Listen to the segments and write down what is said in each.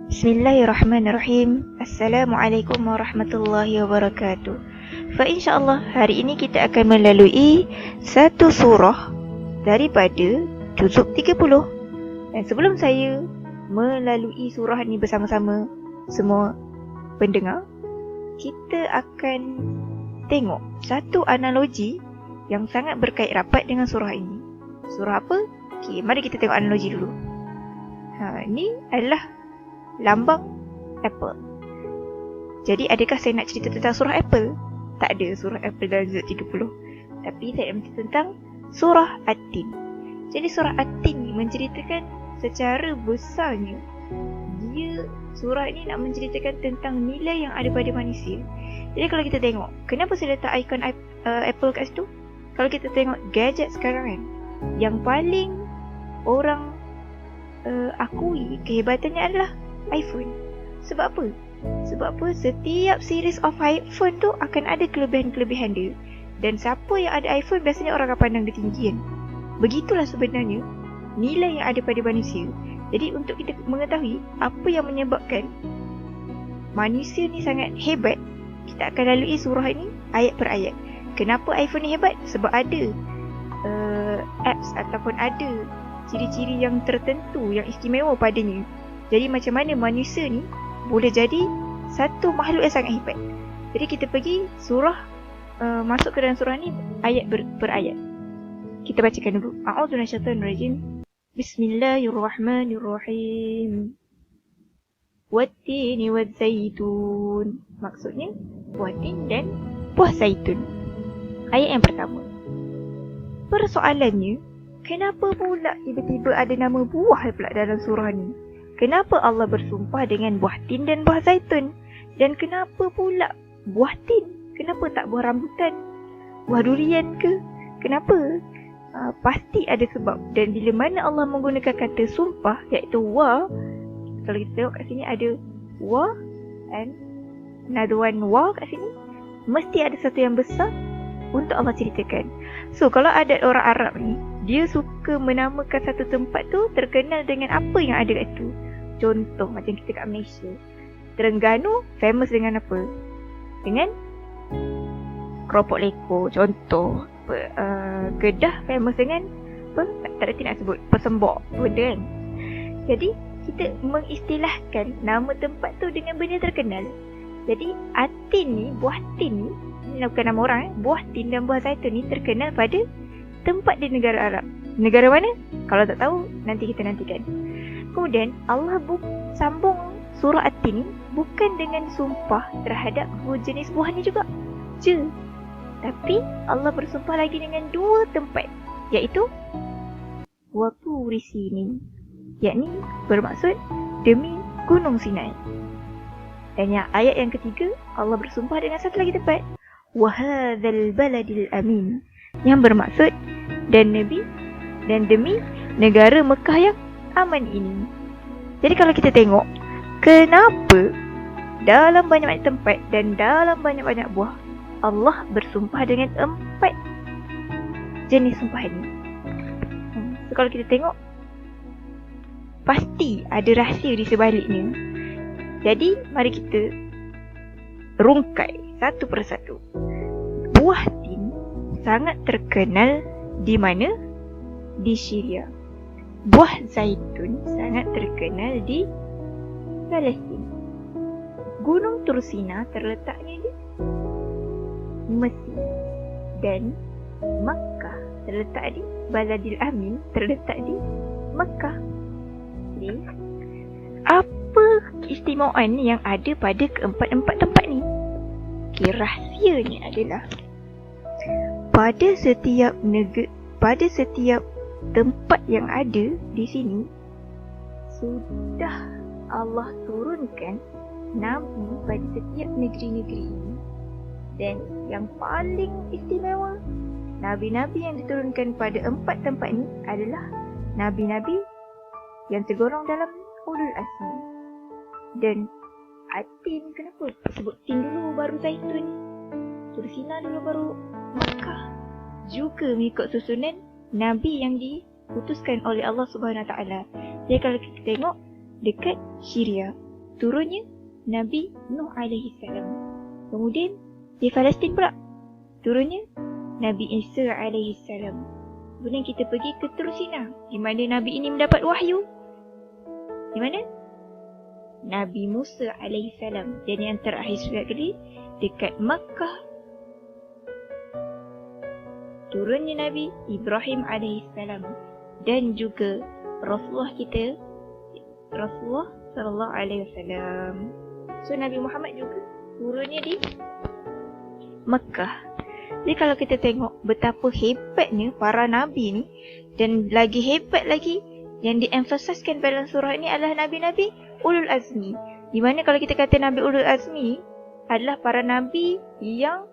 Bismillahirrahmanirrahim. Assalamualaikum warahmatullahi wabarakatuh. InsyaAllah hari ini kita akan melalui satu surah daripada juzuk 30. Dan sebelum saya melalui surah ini bersama-sama semua pendengar, kita akan tengok satu analogi yang sangat berkait rapat dengan surah ini. Surah apa? Okey, mari kita tengok analogi dulu. Ini adalah lambang Apple. Jadi adakah saya nak cerita tentang surah Apple? Tak ada surah Apple dalam juzuk 30. Tapi saya nak cerita tentang surah At-Tin. Jadi surah At-Tin ni menceritakan secara besarnya, surah ini nak menceritakan tentang nilai yang ada pada manusia. Jadi kalau kita tengok, kenapa saya letak ikon Apple kat situ? Kalau kita tengok gadget sekarang kan, yang paling orang akui kehebatannya adalah iPhone. Sebab apa? Sebab apa? Setiap series of iPhone tu akan ada kelebihan-kelebihan dia. Dan siapa yang ada iPhone biasanya orang akan pandang dia tinggi kan. Begitulah sebenarnya nilai yang ada pada manusia. Jadi untuk kita mengetahui apa yang menyebabkan manusia ni sangat hebat, kita akan lalui surah ini ayat per ayat. Kenapa iPhone ni hebat? Sebab ada apps ataupun ada ciri-ciri yang tertentu yang istimewa padanya. Jadi macam mana manusia ni boleh jadi satu makhluk yang sangat hebat. Jadi kita pergi surah, masuk ke dalam surah ni ayat per ayat. Kita bacakan dulu. A'udzu minasyaitonir rajim. Bismillahirrahmanirrahim. Wat-tini waz-zaitun. Maksudnya buah tin dan buah zaitun. Ayat yang pertama. Persoalannya, kenapa pula tiba-tiba ada nama buah pula dalam surah ni? Kenapa Allah bersumpah dengan buah tin dan buah zaitun? Dan kenapa pula buah tin? Kenapa tak buah rambutan? Buah durian ke? Kenapa? Pasti ada sebab. Dan bila mana Allah menggunakan kata sumpah, iaitu wa, kalau kita tengok kat sini ada wa and another one wa kat sini, mesti ada satu yang besar untuk Allah ceritakan. So kalau adat orang Arab ni, dia suka menamakan satu tempat tu terkenal dengan apa yang ada kat situ. Contoh macam kita kat Malaysia, Terengganu famous dengan apa? Dengan keropok leko. Contoh Kedah famous dengan apa? Tak reti nak sebut, pesembok benda kan. Jadi kita mengistilahkan nama tempat tu dengan benda terkenal. Jadi At-Tin ni, buah tin ni, ini bukan nama orang buah tin dan buah zaitun ni terkenal pada tempat di negara Arab. Negara mana? Kalau tak tahu, nanti kita nantikan. Kemudian Allah sambung surah At-Tin ni bukan dengan sumpah terhadap dua jenis buah ni juga je. Tapi Allah bersumpah lagi dengan dua tempat, iaitu wa turi sinin, yakni bermaksud demi gunung Sinai. Dan yang ayat yang ketiga, Allah bersumpah dengan satu lagi tempat, wa hadzal baladil amin, yang bermaksud dan demi negara Mekah yang aman ini. Jadi kalau kita tengok, kenapa dalam banyak-banyak tempat dan dalam banyak-banyak buah Allah bersumpah dengan 4 jenis sumpah ini? So kalau kita tengok, pasti ada rahsia di sebaliknya. Jadi mari kita rungkai satu persatu. Buah tin sangat terkenal di mana? Di Syria. Buah zaitun sangat terkenal di Palestin. Gunung Tursina terletaknya di Mesir. Dan Makkah terletak di Baladil Amin, terletak di Makkah. Jadi, apa keistimewaan yang ada pada keempat-empat tempat ni? Rahsianya adalah pada setiap tempat yang ada di sini sudah Allah turunkan nabi pada setiap negeri-negeri ini. Dan yang paling istimewa, nabi-nabi yang diturunkan pada 4 tempat ni adalah nabi-nabi yang tergolong dalam ulul azmi. Dan At-Tin, kenapa sebut tin dulu baru zaitun, Tursina dulu baru Makkah? Juga mengikut susunan nabi yang diutuskan oleh Allah Subhanahu Wa Taala. Jadi kalau kita tengok dekat Syria, turunnya Nabi Nuh alaihi salam. Kemudian di Palestin pula turunnya Nabi Isa alaihi salam. Kemudian kita pergi ke Turusina, di mana Nabi ini mendapat wahyu. Di mana? Nabi Musa alaihi salam. Dan yang terakhir sekali dekat Makkah, turunnya Nabi Ibrahim alaihi salam. Dan juga Rasulullah kita, Rasulullah sallallahu alaihi wasallam. So Nabi Muhammad juga turunnya di Makkah. Jadi kalau kita tengok betapa hebatnya para nabi ni, dan lagi hebat lagi yang diemphasiskan dalam surah ini adalah nabi-nabi ulul azmi. Di mana kalau kita kata nabi ulul azmi adalah para nabi yang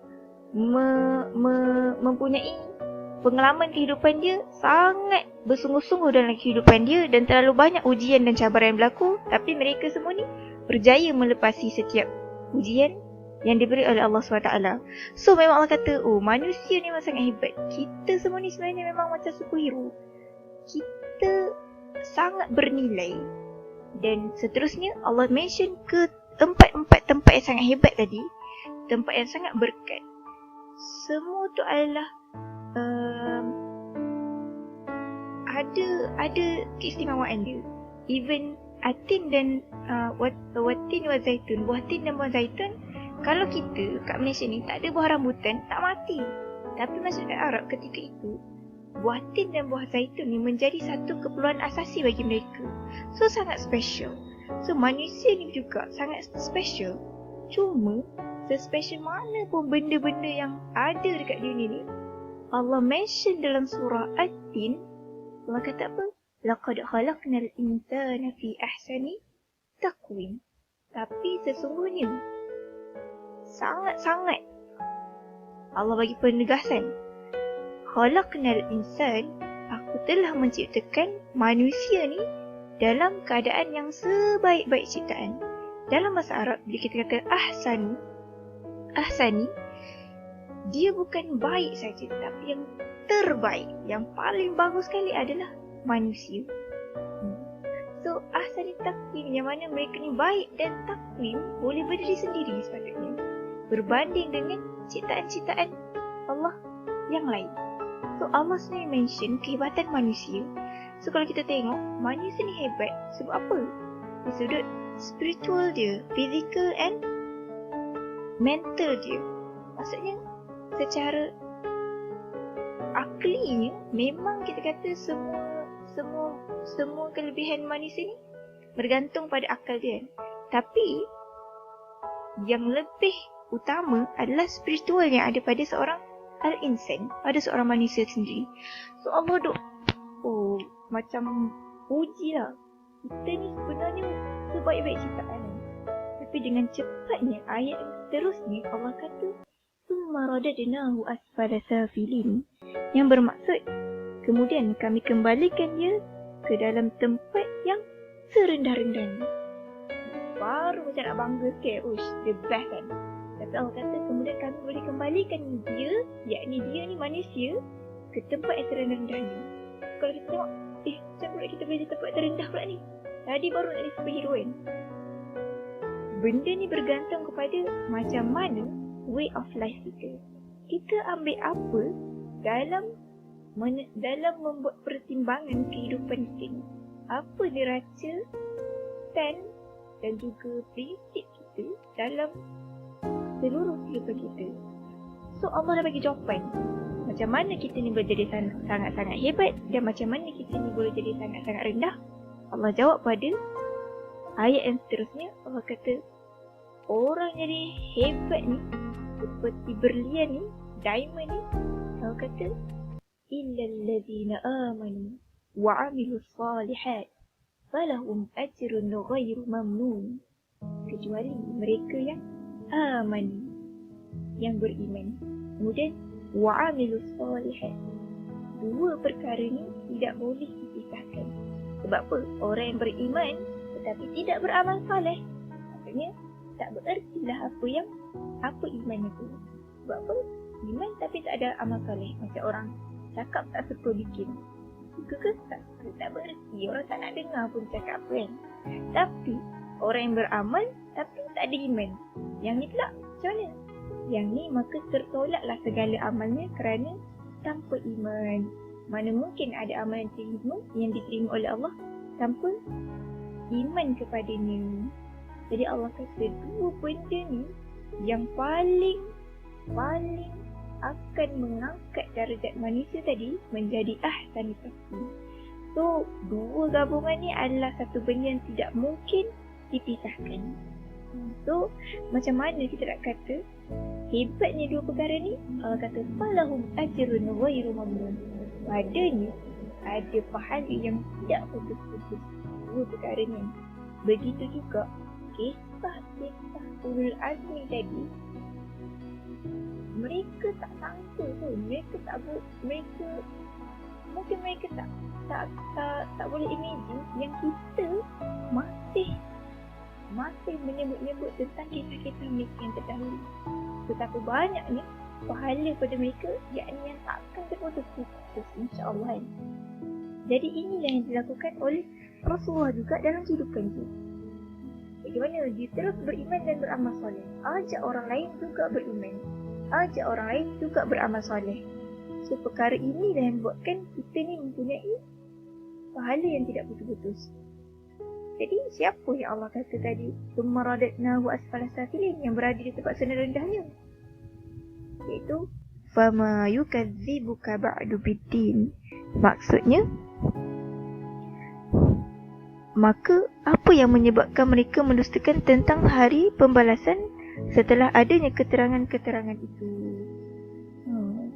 mempunyai pengalaman kehidupan dia sangat bersungguh-sungguh dalam kehidupan dia, dan terlalu banyak ujian dan cabaran yang berlaku, tapi mereka semua ni berjaya melepasi setiap ujian yang diberi oleh Allah SWT. So memang Allah kata, oh manusia ni memang sangat hebat. Kita semua ni sebenarnya memang macam superhero. Kita sangat bernilai. Dan seterusnya Allah mention ke empat tempat yang sangat hebat tadi, tempat yang sangat berkat. Semua tu adalah ada keistimewaan dia. Even atin dan watin wa zaitun, buah tin dan buah zaitun. Kalau kita kat Malaysia ni tak ada buah rambutan, tak mati. Tapi masyarakat Arab ketika itu, buah tin dan buah zaitun ni menjadi satu keperluan asasi bagi mereka. So sangat special. So manusia ni juga sangat special. Cuma sespecial mana pun benda-benda yang ada dekat dunia ni, Allah mention dalam surah At-Tin. Allah kata apa? Laqad khalaqnal insana fi ahsani taqwim. Tapi sesungguhnya sangat-sangat Allah bagi penegasan. Khalaqnal insan, aku telah menciptakan manusia ni dalam keadaan yang sebaik-baik ciptaan. Dalam bahasa Arab, bila kita kata ahsani, dia bukan baik saja, tapi yang terbaik, yang paling bagus sekali adalah manusia. So ahsani takwim, yang mana mereka ni baik, dan takwim boleh berdiri sendiri sepatutnya berbanding dengan ciptaan-ciptaan Allah yang lain. So Allah sendiri mention kehebatan manusia. So kalau kita tengok, manusia ni hebat sebab apa? Di sudut spiritual dia, physical and mental dia. Maksudnya secara aklinya memang kita kata semua kelebihan manusia ni bergantung pada akal dia. Tapi yang lebih utama adalah spiritual yang ada pada seorang al-insan, pada seorang manusia sendiri. So Allah macam puji lah, kita ni sebenarnya sebaik-baik ciptaan. Tapi dengan cepatnya ayat yang seterusnya Allah kata summa radadnahu asfala safilin, yang bermaksud kemudian kami kembalikan dia ke dalam tempat yang serendah-rendahnya. Baru macam nak bangga sikit, the best kan. Tapi Allah kata kemudian kami boleh kembalikan dia, yakni dia ni manusia, ke tempat yang terendah-rendahnya. Kalau kita tengok, macam pula kita boleh tempat terendah pula ni. Tadi baru nak jadi superhero kan. Benda ni bergantung kepada macam mana way of life kita. Kita ambil apa dalam membuat pertimbangan kehidupan kita ni. Apa neraca, stand dan juga prinsip kita dalam seluruh kehidupan kita. So Allah dah bagi jawapan macam mana kita ni boleh jadi sangat-sangat hebat, dan macam mana kita ni boleh jadi sangat-sangat rendah. Allah jawab pada ayat yang seterusnya. Allah kata orang jadi hebat ni seperti berlian ni, diamond ni, Allah kata illal ladzina amanu wa amilus salihat falahum ajrun ghairu mamnun, kecuali mereka yang aman, yang beriman, kemudian wa'amilus salihat. Dua perkara ni tidak boleh dipisahkan. Sebab apa? Orang yang beriman tetapi tidak beramal saleh, maksudnya tak berertilah apa iman itu. Sebab apa? Iman tapi tak ada amal saleh. Macam orang cakap tak suka bikin, suka ke tak bererti. Orang tak nak dengar pun cakap apa kan. Tapi orang yang beramal tapi tak ada iman. Yang ni pula macam mana? Yang ni maka tertolaklah segala amalnya kerana tanpa iman. Mana mungkin ada amal yang diterima oleh Allah tanpa iman kepadanya. Jadi Allah kata dua benda ni yang paling akan mengangkat darjat manusia tadi menjadi ahsan taqwa. So, dua gabungan ni adalah satu benda yang tidak mungkin dipisahkan. So, macam mana kita nak kata hebatnya dua perkara ni? Allah kata falahum ajrun ghairu mamnun. Padanya ada pahala yang tidak putus-putus. Dua perkara ni. Begitu juga kisah-kisah ulul azmi tadi. Mereka tak sangka pun, mereka tak boleh imagine yang kita masih menyebut-nyebut tentang kisah-kisah mereka yang terdahulu. Betapa banyaknya pahala pada mereka, yakni yang takkan terputus-putus, insya-Allah. Jadi inilah yang dilakukan oleh Rasulullah juga dalam kehidupan dia. Bagaimana dia terus beriman dan beramal soleh. Ajak orang lain juga beriman. Ajak orang lain juga beramal soleh. So perkara inilah yang buatkan kita ni mempunyai pahala yang tidak putus-putus. Jadi siapa yang Allah kata tadi summa radadnahu asfala safilin, yang berada di tempat serendah-rendahnya, iaitu fama yukadzibuka ba'du biddin. Maksudnya, maka apa yang menyebabkan mereka mendustakan tentang hari pembalasan setelah adanya keterangan-keterangan itu?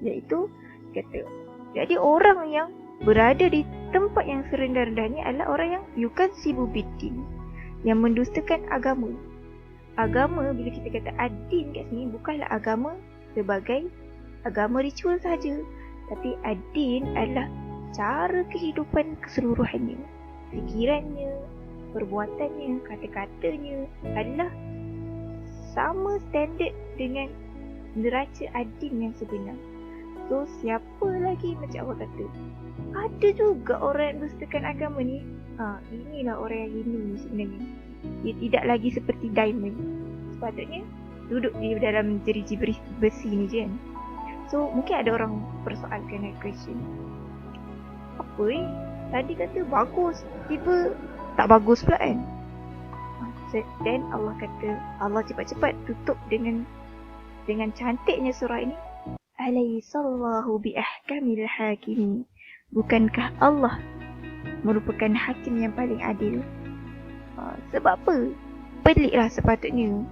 Iaitu kata, jadi orang yang berada di tempat yang serendah-rendahnya adalah orang yang yukadzibu biddin, yang mendustakan agama. Agama, bila kita kata ad-din kat sini, bukanlah agama sebagai agama ritual sahaja, tapi ad-din adalah cara kehidupan keseluruhannya. Fikirannya, perbuatannya, kata-katanya adalah sama standard dengan neraca ad-din yang sebenar. So, siapa lagi macam Allah kata? Ada juga orang yang dustakan agama ni. Inilah orang yang ini sebenarnya. Dia tidak lagi seperti diamond. Sepatutnya duduk di dalam jeriji besi ni je kan. So, mungkin ada orang persoalkan question. Apa tadi kata bagus, tiba tak bagus pula kan? Dan Allah kata, Allah cepat-cepat tutup dengan cantiknya surah ini. Alaysallahu biahkamil hakimin. Bukankah Allah merupakan hakim yang paling adil? Sebab apa? Peliklah sepatutnya.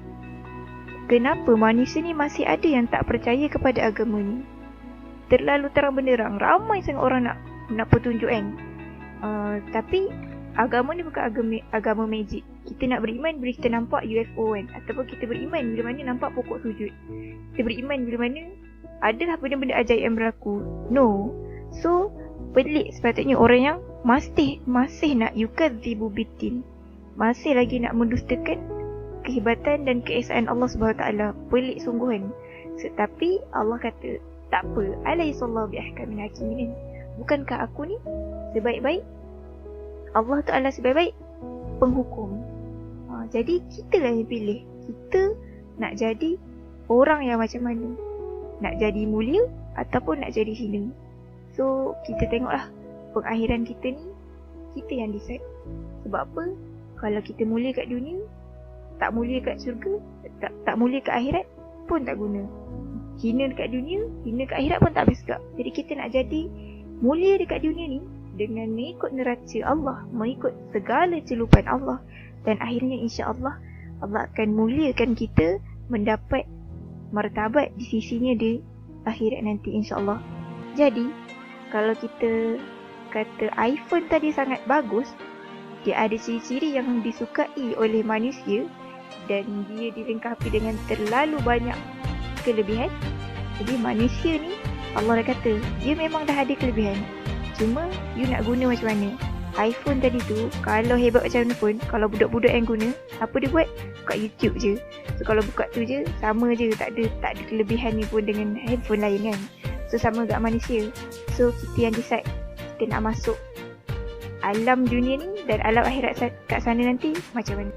Kenapa manusia ni masih ada yang tak percaya kepada agama ni? Terlalu terang benderang, ramai sangat orang nak petunjuk kan. Tapi agama ni bukan agama magic. Kita nak beriman bila kita nampak UFO kan, ataupun kita beriman bila mana nampak pokok sujud. Kita beriman bila mana adalah benda-benda ajaib yang berlaku. No. So, pelik sepatutnya orang yang masih nak yukadzibu biddin, masih lagi nak mendustakan kehebatan dan keesaan Allah SWT. Pelik sungguhan. Tetapi Allah kata, tak apa, alaysallahu biahkamil hakimin. Bukankah aku ni sebaik-baik? Allah Ta'ala sebaik-baik penghukum. Jadi kita lah yang pilih. Kita nak jadi orang yang macam mana? Nak jadi mulia ataupun nak jadi hina? So, kita tengoklah pengakhiran kita ni, kita yang decide. Sebab apa? Kalau kita mulia kat dunia, tak mulia kat syurga, tak mulia kat akhirat pun tak guna. Hina dekat dunia, hina kat akhirat pun tak habis juga. Jadi kita nak jadi mulia dekat dunia ni dengan mengikut neraca Allah, mengikut segala celupan Allah, dan akhirnya insya-Allah Allah akan muliakan kita mendapat martabat di sisinya di akhirat nanti insya-Allah. Jadi kalau kita kata iPhone tadi sangat bagus, dia ada ciri-ciri yang disukai oleh manusia dan dia dilengkapi dengan terlalu banyak kelebihan. Jadi manusia ni, Allah dah kata, dia memang dah ada kelebihan. Cuma you nak guna macam mana? iPhone tadi tu, kalau hebat macam mana pun, kalau budak-budak yang guna, apa dia buat? Buka YouTube je. So kalau buka tu je, sama je, tak ada kelebihan ni pun dengan handphone lain kan. So sama dekat manusia. So kita yang decide, kita nak masuk alam dunia ni dan alam akhirat kat sana nanti macam mana.